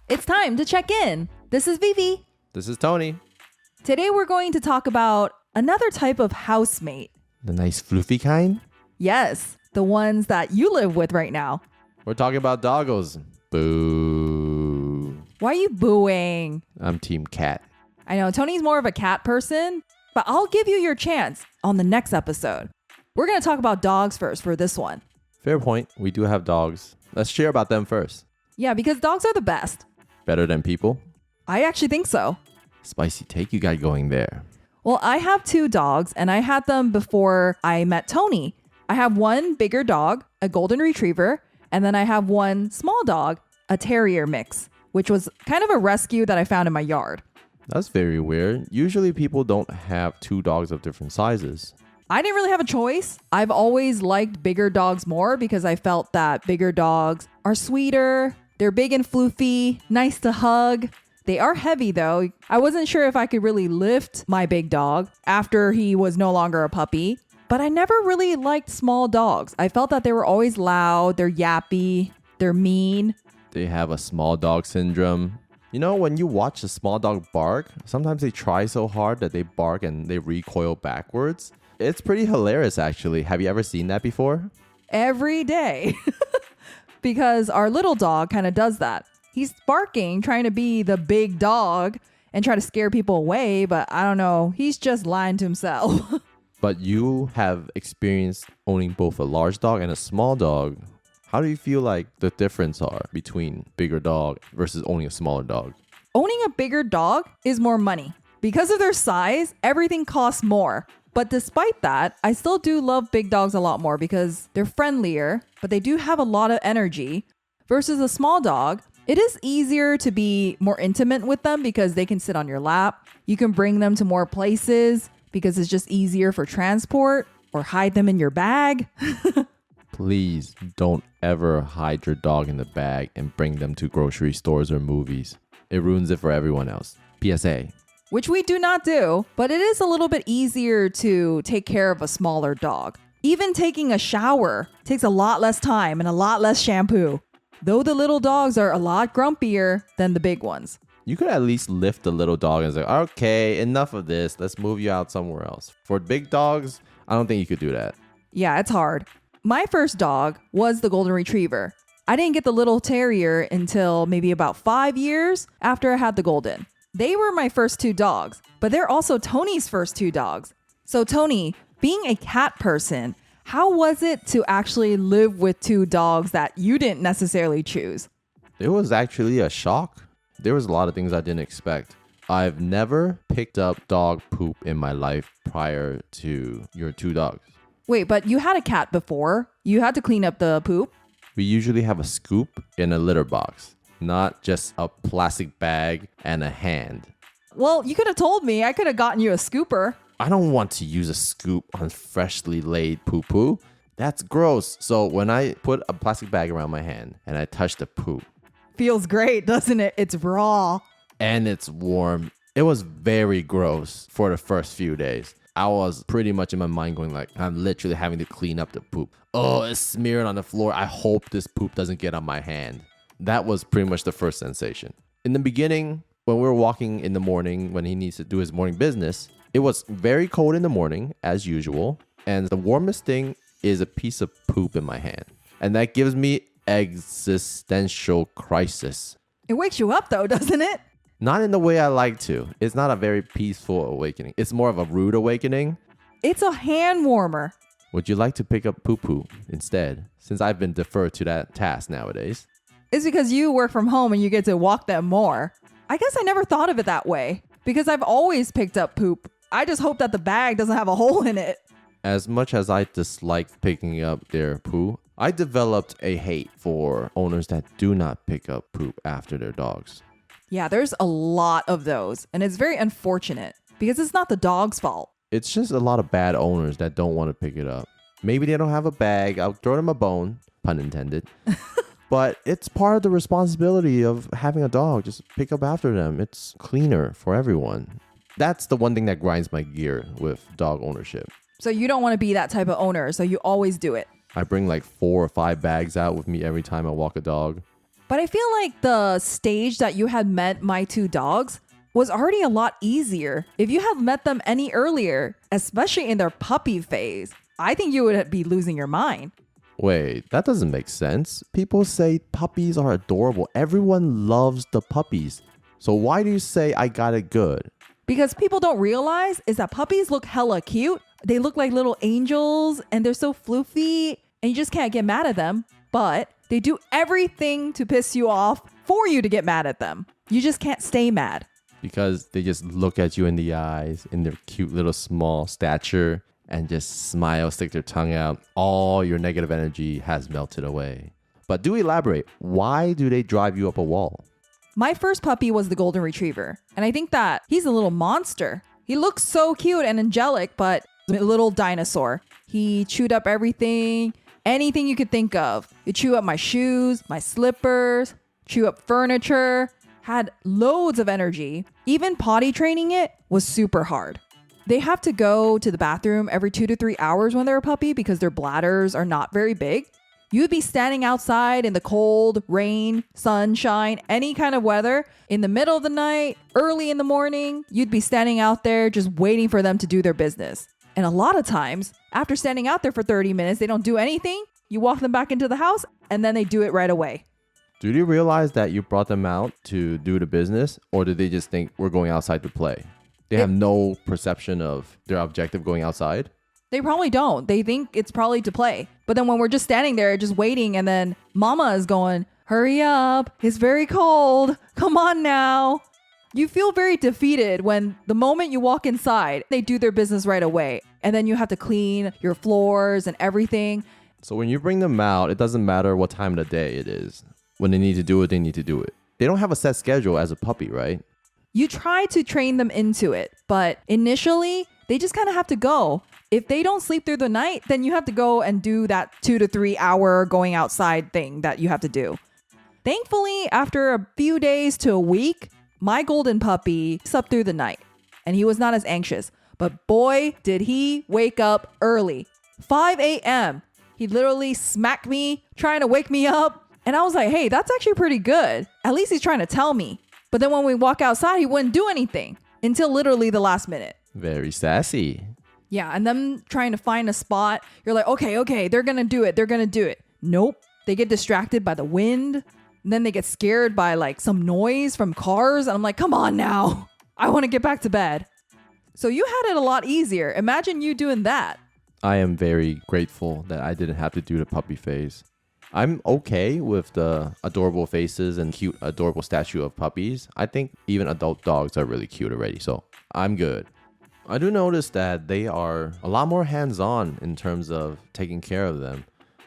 It's time to check in. This is Vivi. This is Tony. Today we're going to talk about another type of housemate. The nice floofy kind? Yes, the ones that you live with right now. We're talking about doggos. Boo. Why are you booing? I'm team cat. I know Tony's more of a cat person, but I'll give you your chance on the next episode. We're going to talk about dogs first for this one. Fair point. We do have dogs. Let's share about them first. Yeah, because dogs are the best. Better than people? I actually think so. Spicy take you got going there. Well, I have 2 dogs, and I had them before I met Tony. I have one bigger dog, a golden retriever, and then I have one small dog, a terrier mix, which was kind of a rescue that I found in my yard. That's very weird. Usually people don't have 2 dogs of different sizes. I didn't really have a choice. I've always liked bigger dogs more because I felt that bigger dogs are sweeter. They're big and floofy, nice to hug. They are heavy though. I wasn't sure if I could really lift my big dog after he was no longer a puppy, but I never really liked small dogs. I felt that they were always loud, they're yappy, they're mean. They have a small dog syndrome. You know, when you watch a small dog bark, sometimes they try so hard that they bark and they recoil backwards. It's pretty hilarious, actually. Have you ever seen that before? Every day. Because our little dog kind of does that. He's barking, trying to be the big dog and try to scare people away, but I don't know. He's just lying to himself. But you have experience owning both a large dog and a small dog. How do you feel like the difference are between bigger dog versus owning a smaller dog? Owning a bigger dog is more money. Because of their size, everything costs more. But despite that, I still do love big dogs a lot more because they're friendlier, but they do have a lot of energy. Versus a small dog, it is easier to be more intimate with them because they can sit on your lap. You can bring them to more places because it's just easier for transport or hide them in your bag. Please don't ever hide your dog in the bag and bring them to grocery stores or movies. It ruins it for everyone else. PSA. Which we do not do, but it is a little bit easier to take care of a smaller dog. Even taking a shower takes a lot less time and a lot less shampoo, though the little dogs are a lot grumpier than the big ones. You could at least lift the little dog and say, okay, enough of this. Let's move you out somewhere else. For big dogs, I don't think you could do that. Yeah, it's hard. My first dog was the golden retriever. I didn't get the little terrier until maybe about 5 years after I had the golden. They were my first 2 dogs, but they're also Tony's first 2 dogs. So Tony, being a cat person, how was it to actually live with 2 dogs that you didn't necessarily choose? It was actually a shock. There was a lot of things I didn't expect. I've never picked up dog poop in my life prior to your 2 dogs. Wait, but you had a cat before. You had to clean up the poop. We usually have a scoop in a litter box, not just a plastic bag and a hand. Well, you could have told me. I could have gotten you a scooper. I don't want to use a scoop on freshly laid poo-poo. That's gross. So when I put a plastic bag around my hand and I touch the poop. Feels great, doesn't it? It's raw. And it's warm. It was very gross for the first few days. I was pretty much in my mind going like, I'm literally having to clean up the poop. Oh, it's smeared on the floor. I hope this poop doesn't get on my hand. That was pretty much the first sensation. In the beginning, when we were walking in the morning, when he needs to do his morning business, it was very cold in the morning, as usual. And the warmest thing is a piece of poop in my hand. And that gives me existential crisis. It wakes you up though, doesn't it? Not in the way I like to. It's not a very peaceful awakening. It's more of a rude awakening. It's a hand warmer. Would you like to pick up poo-poo instead? Since I've been deferred to that task nowadays. It's because you work from home and you get to walk them more. I guess I never thought of it that way because I've always picked up poop. I just hope that the bag doesn't have a hole in it. As much as I dislike picking up their poo, I developed a hate for owners that do not pick up poop after their dogs. Yeah, there's a lot of those, and it's very unfortunate because it's not the dog's fault. It's just a lot of bad owners that don't want to pick it up. Maybe they don't have a bag. I'll throw them a bone, pun intended. But it's part of the responsibility of having a dog. Just pick up after them. It's cleaner for everyone. That's the one thing that grinds my gear with dog ownership. So you don't want to be that type of owner, so you always do it. I bring like 4 or 5 bags out with me every time I walk a dog. But I feel like the stage that you had met my 2 dogs was already a lot easier. If you had met them any earlier, especially in their puppy phase, I think you would be losing your mind. Wait, that doesn't make sense. People say puppies are adorable. Everyone loves the puppies. So why do you say I got it good? Because people don't realize is that puppies look hella cute. They look like little angels and they're so floofy and you just can't get mad at them. But they do everything to piss you off for you to get mad at them. You just can't stay mad. Because they just look at you in the eyes in their cute little small stature and just smile, stick their tongue out. All your negative energy has melted away. But do elaborate. Why do they drive you up a wall? My first puppy was the golden retriever. And I think that he's a little monster. He looks so cute and angelic, but a little dinosaur. He chewed up everything, anything you could think of. He chew up my shoes, my slippers, chew up furniture, had loads of energy. Even potty training it was super hard. They have to go to the bathroom every 2 to 3 hours when they're a puppy because their bladders are not very big. You'd be standing outside in the cold, rain, sunshine, any kind of weather. In the middle of the night, early in the morning, you'd be standing out there just waiting for them to do their business. And a lot of times, after standing out there for 30 minutes, they don't do anything. You walk them back into the house and then they do it right away. Do you realize that you brought them out to do the business, or did they just think we're going outside to play? They have no perception of their objective going outside? They probably don't. They think it's probably to play. But then when we're just standing there, just waiting, and then mama is going, hurry up. It's very cold. Come on now. You feel very defeated when the moment you walk inside, they do their business right away. And then you have to clean your floors and everything. So when you bring them out, it doesn't matter what time of the day it is. When they need to do it, they need to do it. They don't have a set schedule as a puppy, right? You try to train them into it, but initially, they just kind of have to go. If they don't sleep through the night, then you have to go and do that 2 to 3 hour going outside thing that you have to do. Thankfully, after a few days to a week, my golden puppy slept through the night and he was not as anxious. But boy, did he wake up early. 5 a.m. He literally smacked me, trying to wake me up. And I was like, hey, that's actually pretty good. At least he's trying to tell me. But then when we walk outside, he wouldn't do anything until literally the last minute. Very sassy. Yeah, and them trying to find a spot. You're like, okay, they're going to do it. They're going to do it. Nope. They get distracted by the wind. And then they get scared by like some noise from cars. And I'm like, come on now. I want to get back to bed. So you had it a lot easier. Imagine you doing that. I am very grateful that I didn't have to do the puppy phase. I'm okay with the adorable faces and cute, adorable statue of puppies. I think even adult dogs are really cute already, so I'm good. I do notice that they are a lot more hands-on in terms of taking care of them.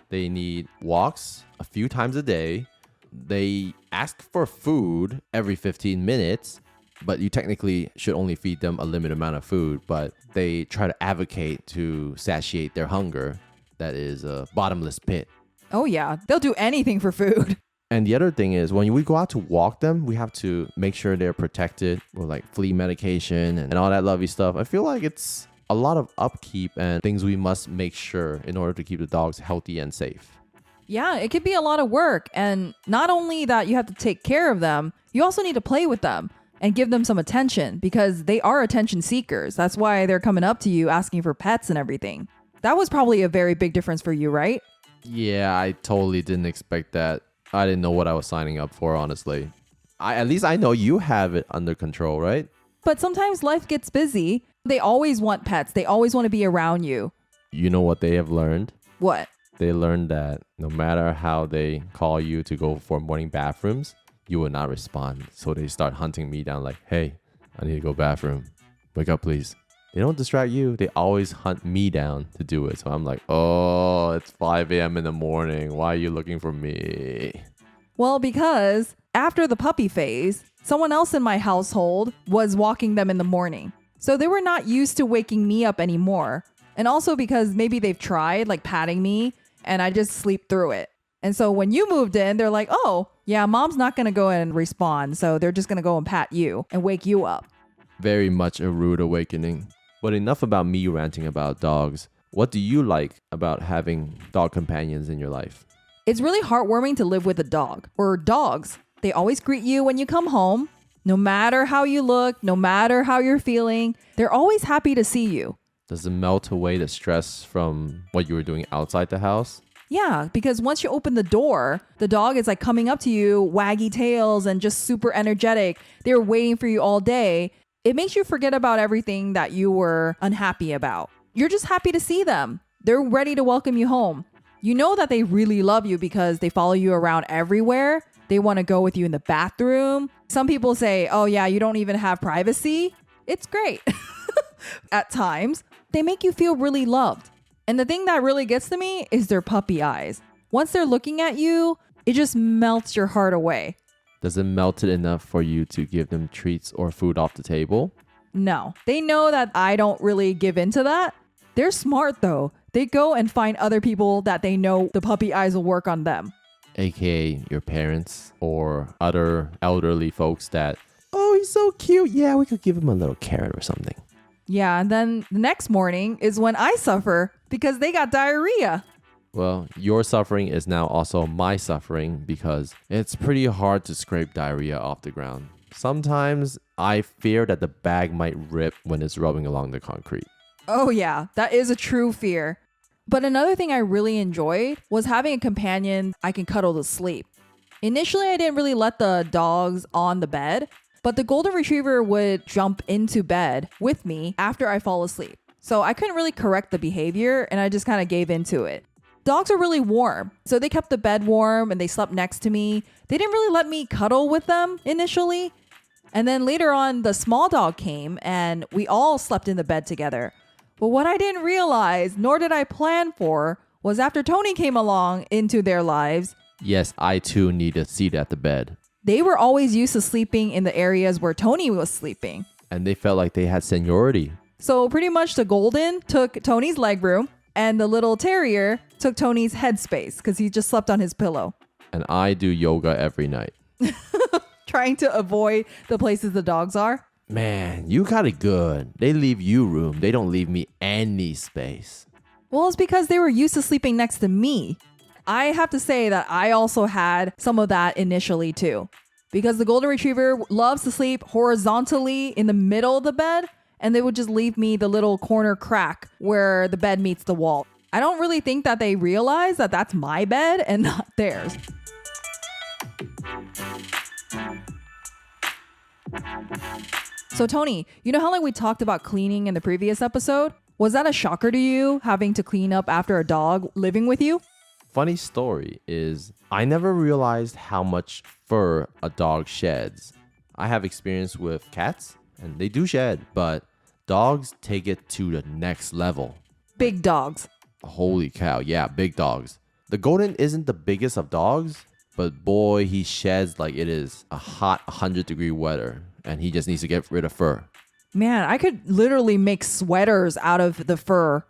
They need walks a few times a day. They ask for food every 15 minutes, but you technically should only feed them a limited amount of food, but they try to advocate to satiate their hunger. That is a bottomless pit. Oh yeah, they'll do anything for food. And the other thing is when we go out to walk them, we have to make sure they're protected with like flea medication and all that lovely stuff. I feel like it's a lot of upkeep and things we must make sure in order to keep the dogs healthy and safe. Yeah, it could be a lot of work. And not only that you have to take care of them, you also need to play with them and give them some attention because they are attention seekers. That's why they're coming up to you asking for pets and everything. That was probably a very big difference for you, right? Yeah, I totally didn't expect that. I didn't know what I was signing up for, honestly. At least I know you have it under control, right? But sometimes life gets busy. They always want pets. They always want to be around you. You know what they have learned? What? They learned that no matter how they call you to go for morning bathrooms, you will not respond. So they start hunting me down like, hey, I need to go bathroom. Wake up, please. They don't distract you. They always hunt me down to do it. So I'm like, oh, it's 5 a.m. in the morning. Why are you looking for me? Well, because after the puppy phase, someone else in my household was walking them in the morning. So they were not used to waking me up anymore. And also because maybe they've tried like patting me and I just sleep through it. And so when you moved in, they're like, oh, yeah, mom's not going to go and respond. So they're just going to go and pat you and wake you up. Very much a rude awakening. But enough about me ranting about dogs. What do you like about having dog companions in your life? It's really heartwarming to live with a dog or dogs. They always greet you when you come home. No matter how you look, no matter how you're feeling, they're always happy to see you. Does it melt away the stress from what you were doing outside the house? Yeah, because once you open the door, the dog is like coming up to you, waggy tails and just super energetic. They're waiting for you all day. It makes you forget about everything that you were unhappy about. You're just happy to see them. They're ready to welcome you home. You know that they really love you because they follow you around everywhere. They want to go with you in the bathroom. Some people say, oh yeah, you don't even have privacy. It's great. At times, they make you feel really loved. And the thing that really gets to me is their puppy eyes. Once they're looking at you, it just melts your heart away. Does it melt it enough for you to give them treats or food off the table? No, they know that I don't really give into that. They're smart though. They go and find other people that they know the puppy eyes will work on them. AKA your parents or other elderly folks that, oh, he's so cute. Yeah, we could give him a little carrot or something. Yeah, and then the next morning is when I suffer because they got diarrhea. Well, your suffering is now also my suffering because it's pretty hard to scrape diarrhea off the ground. Sometimes I fear that the bag might rip when it's rubbing along the concrete. Oh yeah, that is a true fear. But another thing I really enjoyed was having a companion I can cuddle to sleep. Initially, I didn't really let the dogs on the bed, but the golden retriever would jump into bed with me after I fall asleep. So I couldn't really correct the behavior and I just kind of gave into it. Dogs are really warm, so they kept the bed warm and they slept next to me. They didn't really let me cuddle with them initially. And then later on, the small dog came and we all slept in the bed together. But what I didn't realize, nor did I plan for, was after Tony came along into their lives. Yes, I too need a seat at the bed. They were always used to sleeping in the areas where Tony was sleeping. And they felt like they had seniority. So pretty much the golden took Tony's leg room and the little terrier took Tony's headspace because he just slept on his pillow. And I do yoga every night. Trying to avoid the places the dogs are. Man, you got it good. They leave you room. They don't leave me any space. Well, it's because they were used to sleeping next to me. I have to say that I also had some of that initially too. Because the golden retriever loves to sleep horizontally in the middle of the bed, and they would just leave me the little corner crack where the bed meets the wall. I don't really think that they realize that that's my bed and not theirs. So Tony, you know how like we talked about cleaning in the previous episode? Was that a shocker to you, having to clean up after a dog living with you? Funny story is I never realized how much fur a dog sheds. I have experience with cats and they do shed, but dogs take it to the next level. Big dogs. Holy cow, yeah, big dogs. The golden isn't the biggest of dogs, but boy, he sheds like it is a hot 100-degree weather and he just needs to get rid of fur. Man, I could literally make sweaters out of the fur.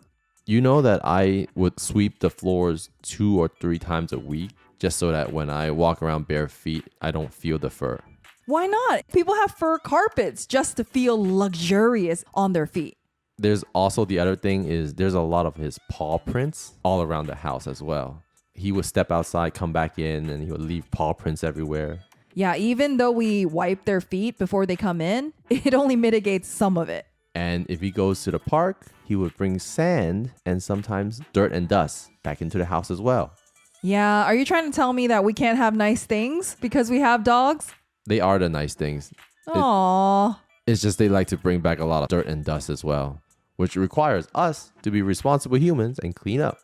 You know that I would sweep the floors 2 or 3 times a week just so that when I walk around bare feet, I don't feel the fur. Why not? People have fur carpets just to feel luxurious on their feet. There's also the other thing is there's a lot of his paw prints all around the house as well. He would step outside, come back in, and he would leave paw prints everywhere. Yeah, even though we wipe their feet before they come in, it only mitigates some of it. And if he goes to the park, he would bring sand and sometimes dirt and dust back into the house as well. Yeah, are you trying to tell me that we can't have nice things because we have dogs? They are the nice things. Aww. It's just they like to bring back a lot of dirt and dust as well, which requires us to be responsible humans and clean up.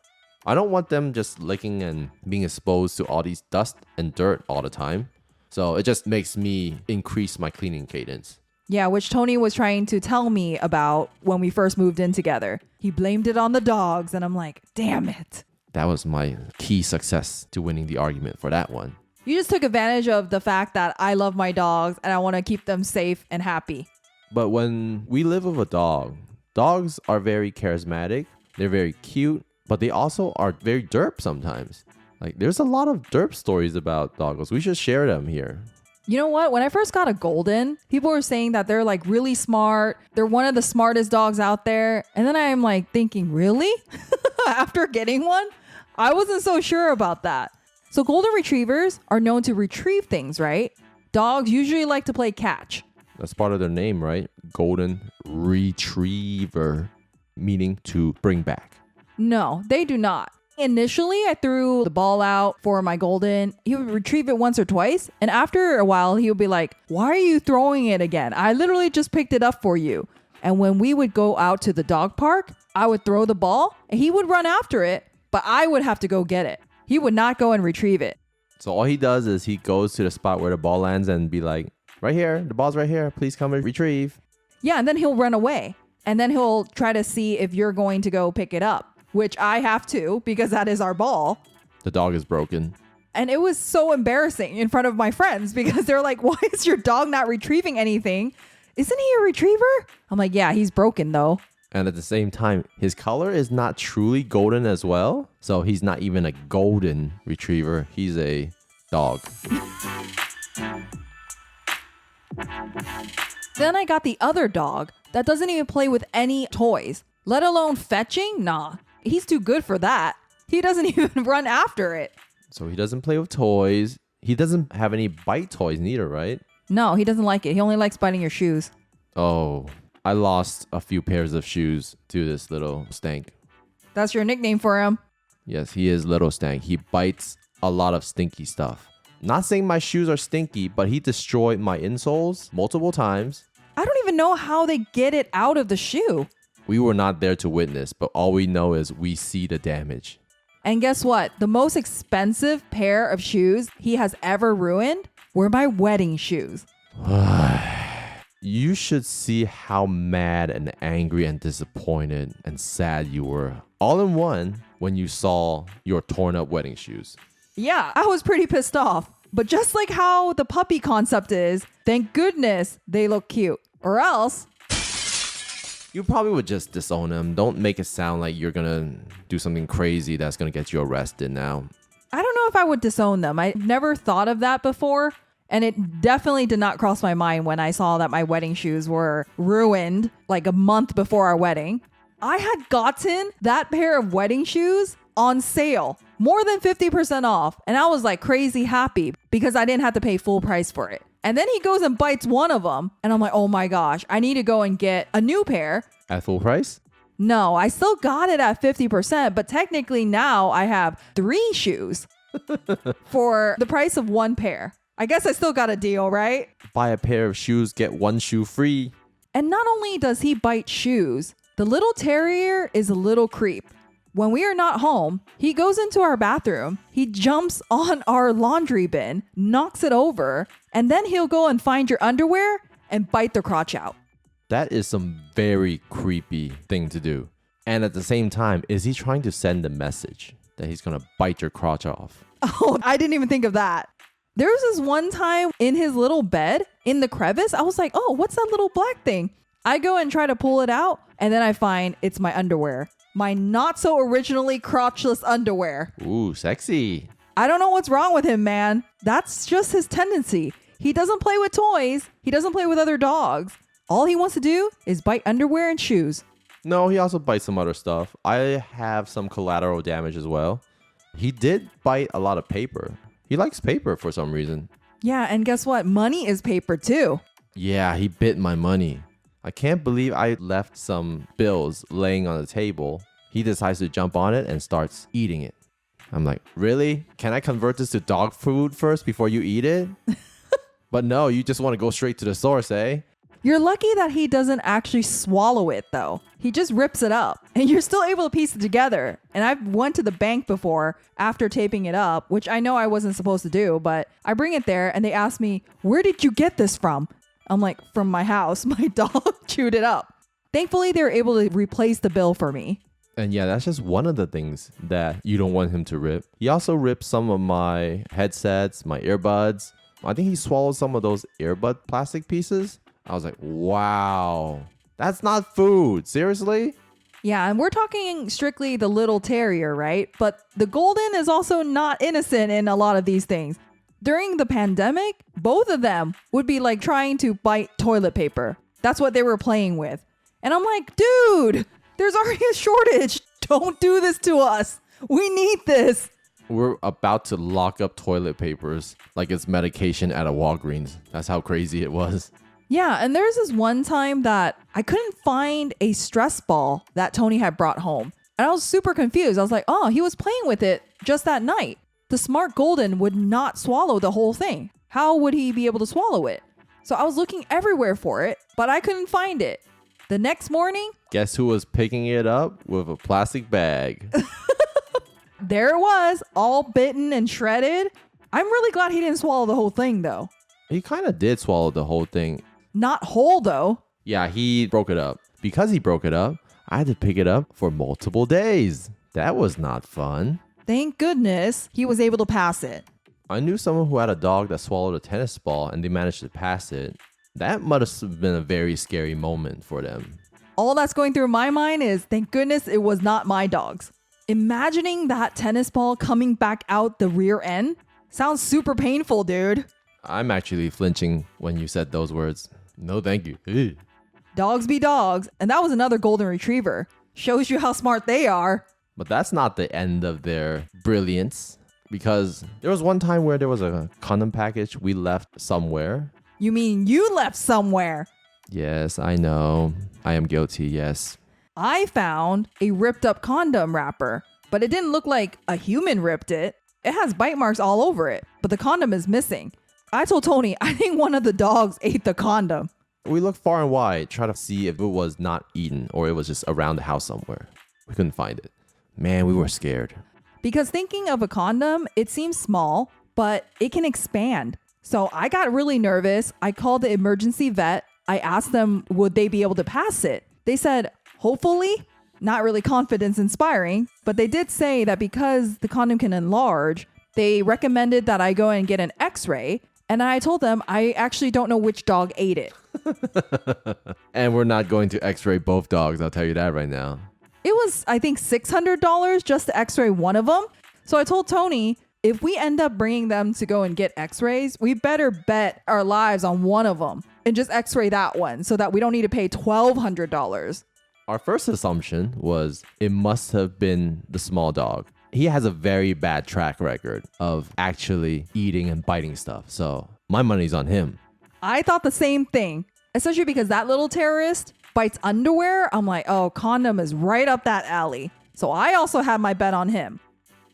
I don't want them just licking and being exposed to all these dust and dirt all the time. So it just makes me increase my cleaning cadence. Yeah, which Tony was trying to tell me about when we first moved in together. He blamed it on the dogs, and I'm like, damn it. That was my key success to winning the argument for that one. You just took advantage of the fact that I love my dogs and I want to keep them safe and happy. But when we live with a dog, dogs are very charismatic. They're very cute, but they also are very derp sometimes. Like, there's a lot of derp stories about doggos. We should share them here. You know what? When I first got a golden, people were saying that they're like really smart. They're one of the smartest dogs out there. And then I'm like thinking, really? After getting one? I wasn't so sure about that. So golden retrievers are known to retrieve things, right? Dogs usually like to play catch. That's part of their name, right? Golden retriever, meaning to bring back. No, they do not. Initially, I threw the ball out for my golden. He would retrieve it once or twice. And after a while, he would be like, why are you throwing it again? I literally just picked it up for you. And when we would go out to the dog park, I would throw the ball and he would run after it, but I would have to go get it. He would not go and retrieve it. So all he does is he goes to the spot where the ball lands and be like, right here, the ball's right here. Please come and retrieve. Yeah, and then he'll run away. And then he'll try to see if you're going to go pick it up, which I have to because that is our ball. The dog is broken. And it was so embarrassing in front of my friends because they're like, why is your dog not retrieving anything? Isn't he a retriever? I'm like, yeah, he's broken though. And at the same time, his color is not truly golden as well. So he's not even a golden retriever. He's a dog. Then I got the other dog that doesn't even play with any toys, let alone fetching. Nah, he's too good for that. He doesn't even run after it. So he doesn't play with toys. He doesn't have any bite toys neither, right? No, he doesn't like it. He only likes biting your shoes. Oh, I lost a few pairs of shoes to this little stank. That's your nickname for him. Yes, he is Little Stank. He bites a lot of stinky stuff. Not saying my shoes are stinky, but he destroyed my insoles multiple times. I don't even know how they get it out of the shoe. We were not there to witness, but all we know is we see the damage. And guess what? The most expensive pair of shoes he has ever ruined were my wedding shoes. You should see how mad and angry and disappointed and sad you were all in one when you saw your torn up wedding shoes. Yeah, I was pretty pissed off. But just like how the puppy concept is, thank goodness they look cute. Or else, You probably would just disown them. Don't make it sound like you're gonna do something crazy that's gonna get you arrested now. I don't know if I would disown them. I never thought of that before. And it definitely did not cross my mind when I saw that my wedding shoes were ruined like a month before our wedding. I had gotten that pair of wedding shoes on sale, more than 50% off. And I was like crazy happy because I didn't have to pay full price for it. And then he goes and bites one of them. And I'm like, oh my gosh, I need to go and get a new pair. At full price? No, I still got it at 50%, but technically now I have 3 shoes for the price of 1 pair. I guess I still got a deal, right? Buy a pair of shoes, get 1 shoe free. And not only does he bite shoes, the little terrier is a little creep. When we are not home, he goes into our bathroom, he jumps on our laundry bin, knocks it over, and then he'll go and find your underwear and bite the crotch out. That is some very creepy thing to do. And at the same time, is he trying to send a message that he's gonna bite your crotch off? Oh, I didn't even think of that. There was this one time in his little bed, in the crevice, I was like, oh, what's that little black thing? I go and try to pull it out, and then I find it's my underwear. My not so originally crotchless underwear. Ooh, sexy. I don't know what's wrong with him, man. That's just his tendency. He doesn't play with toys. He doesn't play with other dogs. All he wants to do is bite underwear and shoes. No, he also bites some other stuff. I have some collateral damage as well. He did bite a lot of paper. He likes paper for some reason. Yeah, and guess what? Money is paper too. Yeah, he bit my money. I can't believe I left some bills laying on the table. He decides to jump on it and starts eating it. I'm like, really? Can I convert this to dog food first before you eat it? But no, you just want to go straight to the source, eh? You're lucky that he doesn't actually swallow it though. He just rips it up and you're still able to piece it together. And I've went to the bank before after taping it up, which I know I wasn't supposed to do, but I bring it there and they ask me, where did you get this from? I'm like, from my house. My dog chewed it up. Thankfully, they were able to replace the bill for me. And yeah, that's just one of the things that you don't want him to rip. He also ripped some of my headsets, my earbuds. I think he swallowed some of those earbud plastic pieces. I was like, wow, that's not food. Seriously? Yeah, and we're talking strictly the little terrier, right? But the golden is also not innocent in a lot of these things. During the pandemic, both of them would be like trying to bite toilet paper. That's what they were playing with. And I'm like, dude, there's already a shortage. Don't do this to us. We need this. We're about to lock up toilet papers like it's medication at a Walgreens. That's how crazy it was. Yeah, and there's this one time that I couldn't find a stress ball that Tony had brought home. And I was super confused. I was like, oh, he was playing with it just that night. The smart golden would not swallow the whole thing. How would he be able to swallow it? So I was looking everywhere for it, but I couldn't find it. The next morning, guess who was picking it up with a plastic bag? there it was, all bitten and shredded. I'm really glad he didn't swallow the whole thing, though. He kind of did swallow the whole thing. Not whole, though. Yeah, he broke it up. Because he broke it up, I had to pick it up for multiple days. That was not fun. Thank goodness he was able to pass it. I knew someone who had a dog that swallowed a tennis ball and they managed to pass it. That must have been a very scary moment for them. All that's going through my mind is, thank goodness it was not my dog's. Imagining that tennis ball coming back out the rear end sounds super painful, dude. I'm actually flinching when you said those words. No, thank you. Ew. Dogs be dogs. And that was another golden retriever. Shows you how smart they are. But that's not the end of their brilliance. Because there was one time where there was a condom package we left somewhere. You mean you left somewhere? Yes, I know. I am guilty, yes. I found a ripped up condom wrapper, but it didn't look like a human ripped it. It has bite marks all over it, but the condom is missing. I told Tony, I think one of the dogs ate the condom. We looked far and wide, trying to see if it was not eaten or it was just around the house somewhere. We couldn't find it. Man, we were scared. Because thinking of a condom, it seems small, but it can expand. So I got really nervous. I called the emergency vet. I asked them, would they be able to pass it? They said, hopefully. Not really confidence inspiring, but they did say that because the condom can enlarge, they recommended that I go and get an x-ray. And I told them I actually don't know which dog ate it. And we're not going to x-ray both dogs, I'll tell you that right now. It was, I think, $600 just to x-ray one of them. So I told Tony, if we end up bringing them to go and get x-rays, we better bet our lives on one of them and just x-ray that one so that we don't need to pay $1,200. Our first assumption was it must have been the small dog. He has a very bad track record of actually eating and biting stuff. So my money's on him. I thought the same thing, especially because that little terrorist bites underwear. I'm like, oh, condom is right up that alley. So I also had my bet on him.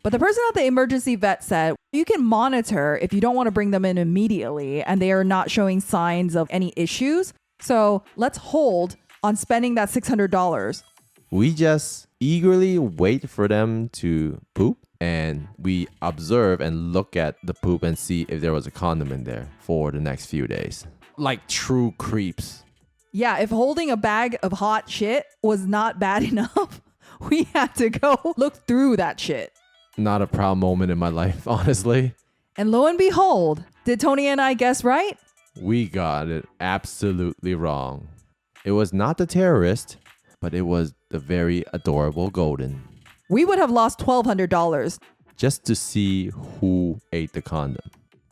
But the person at the emergency vet said, you can monitor if you don't want to bring them in immediately and they are not showing signs of any issues. So let's hold on spending that $600. We just eagerly wait for them to poop and we observe and look at the poop and see if there was a condom in there for the next few days. Like true creeps. Yeah, if holding a bag of hot shit was not bad enough, we had to go look through that shit. Not a proud moment in my life, honestly. And lo and behold, did Tony and I guess right? We got it absolutely wrong. It was not the terrorist, but it was the very adorable golden. We would have lost $1,200. Just to see who ate the condom.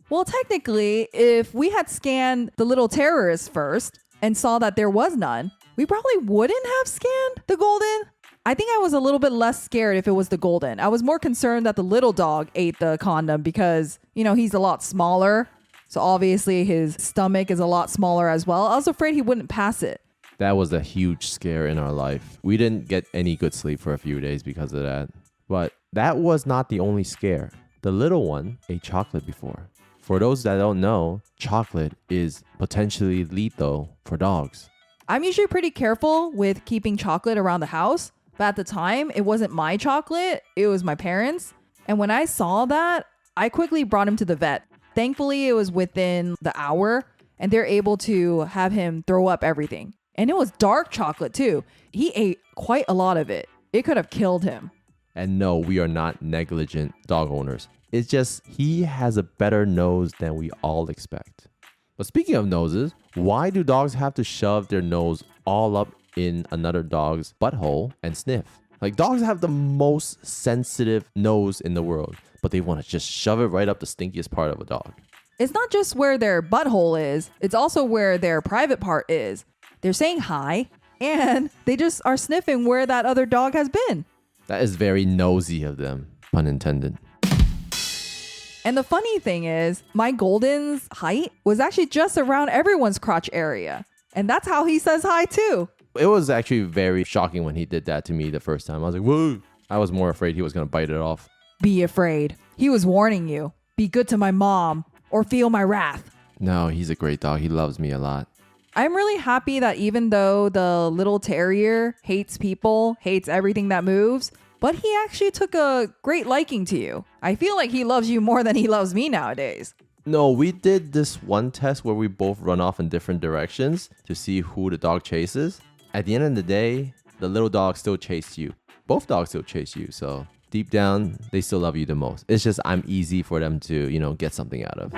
Well, technically, if we had scanned the little terrorist first and saw that there was none, we probably wouldn't have scanned the golden. I think I was a little bit less scared if it was the golden. I was more concerned that the little dog ate the condom because, you know, he's a lot smaller. So obviously his stomach is a lot smaller as well. I was afraid he wouldn't pass it. That was a huge scare in our life. We didn't get any good sleep for a few days because of that. But that was not the only scare. The little one ate chocolate before. For those that don't know, chocolate is potentially lethal for dogs. I'm usually pretty careful with keeping chocolate around the house. But at the time, it wasn't my chocolate. It was my parents'. And when I saw that, I quickly brought him to the vet. Thankfully, it was within the hour and they're able to have him throw up everything. And it was dark chocolate too. He ate quite a lot of it. It could have killed him. And no, we are not negligent dog owners. It's just he has a better nose than we all expect. But speaking of noses, why do dogs have to shove their nose all up in another dog's butthole and sniff? Like dogs have the most sensitive nose in the world, but they want to just shove it right up the stinkiest part of a dog. It's not just where their butthole is, it's also where their private part is. They're saying hi, and they just are sniffing where that other dog has been. That is very nosy of them, pun intended. And the funny thing is, my Golden's height was actually just around everyone's crotch area. And that's how he says hi too. It was actually very shocking when he did that to me the first time. I was like, whoa. I was more afraid he was going to bite it off. Be afraid. He was warning you. Be good to my mom or feel my wrath. No, he's a great dog. He loves me a lot. I'm really happy that even though the little terrier hates people, hates everything that moves, but he actually took a great liking to you. I feel like he loves you more than he loves me nowadays. No, we did this one test where we both run off in different directions to see who the dog chases. At the end of the day, the little dog still chased you. Both dogs still chase you. So deep down, they still love you the most. It's just I'm easy for them to, get something out of.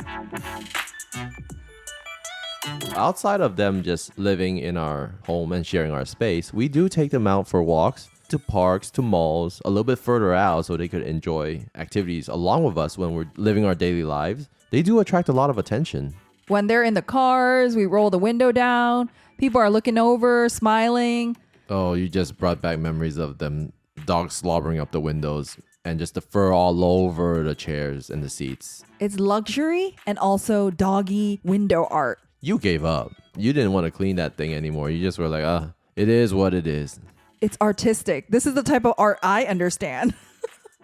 Outside of them just living in our home and sharing our space, we do take them out for walks to parks, to malls, a little bit further out so they could enjoy activities along with us when we're living our daily lives. They do attract a lot of attention. When they're in the cars, we roll the window down. People are looking over, smiling. Oh, you just brought back memories of them dogs slobbering up the windows and just the fur all over the chairs and the seats. It's luxury and also doggy window art. You gave up. You didn't want to clean that thing anymore. You just were like, it is what it is. It's artistic. This is the type of art I understand.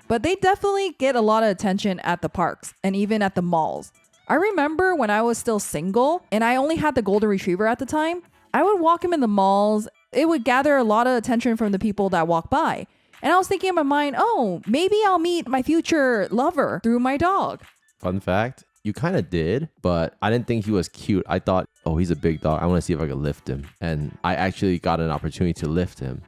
But they definitely get a lot of attention at the parks and even at the malls. I remember when I was still single and I only had the golden retriever at the time, I would walk him in the malls. It would gather a lot of attention from the people that walk by. And I was thinking in my mind, maybe I'll meet my future lover through my dog. Fun fact, you kind of did, but I didn't think he was cute. I thought, he's a big dog. I want to see if I could lift him. And I actually got an opportunity to lift him.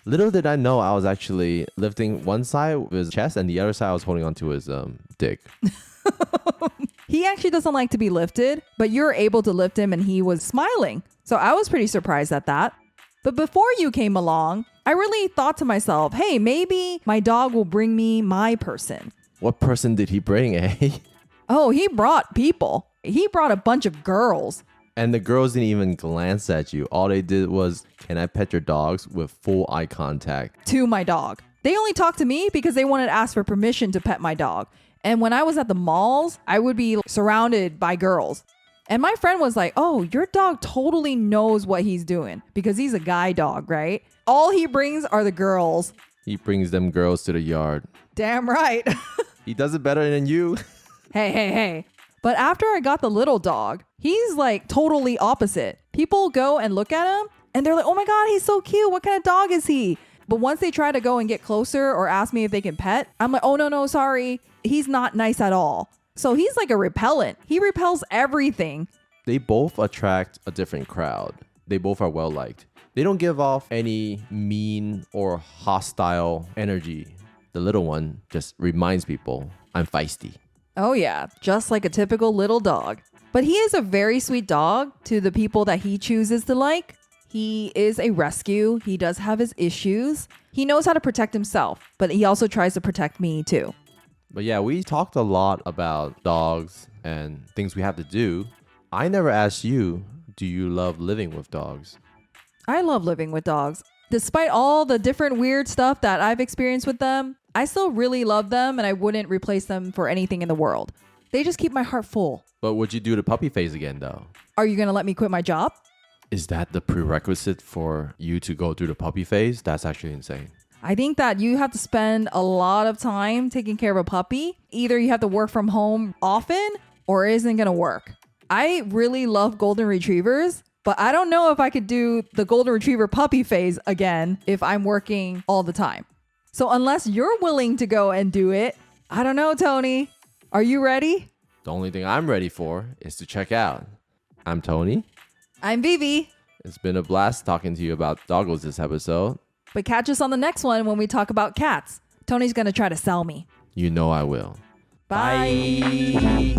Little did I know I was actually lifting one side of his chest and the other side I was holding onto his dick. He actually doesn't like to be lifted, but you're able to lift him and he was smiling. So I was pretty surprised at that. But before you came along, I really thought to myself, hey, maybe my dog will bring me my person. What person did he bring, eh? Oh, he brought people. He brought a bunch of girls. And the girls didn't even glance at you. All they did was, can I pet your dogs, with full eye contact. To my dog. They only talked to me because they wanted to ask for permission to pet my dog. And when I was at the malls, I would be surrounded by girls. And my friend was like, oh, your dog totally knows what he's doing because he's a guy dog, right? All he brings are the girls. He brings them girls to the yard. Damn right. He does it better than you. Hey. But after I got the little dog, he's like totally opposite. People go and look at him and they're like, oh my God, he's so cute. What kind of dog is he? But once they try to go and get closer or ask me if they can pet, I'm like, oh, no, sorry. He's not nice at all. So he's like a repellent. He repels everything. They both attract a different crowd. They both are well liked. They don't give off any mean or hostile energy. The little one just reminds people, I'm feisty. Oh yeah, just like a typical little dog. But he is a very sweet dog to the people that he chooses to like. He is a rescue. He does have his issues. He knows how to protect himself, but he also tries to protect me too. But yeah, we talked a lot about dogs and things we have to do. I never asked you, do you love living with dogs? I love living with dogs. Despite all the different weird stuff that I've experienced with them, I still really love them and I wouldn't replace them for anything in the world. They just keep my heart full. But would you do the puppy phase again though? Are you going to let me quit my job? Is that the prerequisite for you to go through the puppy phase? That's actually insane. I think that you have to spend a lot of time taking care of a puppy. Either you have to work from home often or it isn't going to work. I really love golden retrievers, but I don't know if I could do the golden retriever puppy phase again if I'm working all the time. So unless you're willing to go and do it, I don't know, Tony. Are you ready? The only thing I'm ready for is to check out. I'm Tony. I'm Vivi. It's been a blast talking to you about doggos this episode. But catch us on the next one when we talk about cats. Tony's going to try to sell me. You know I will. Bye.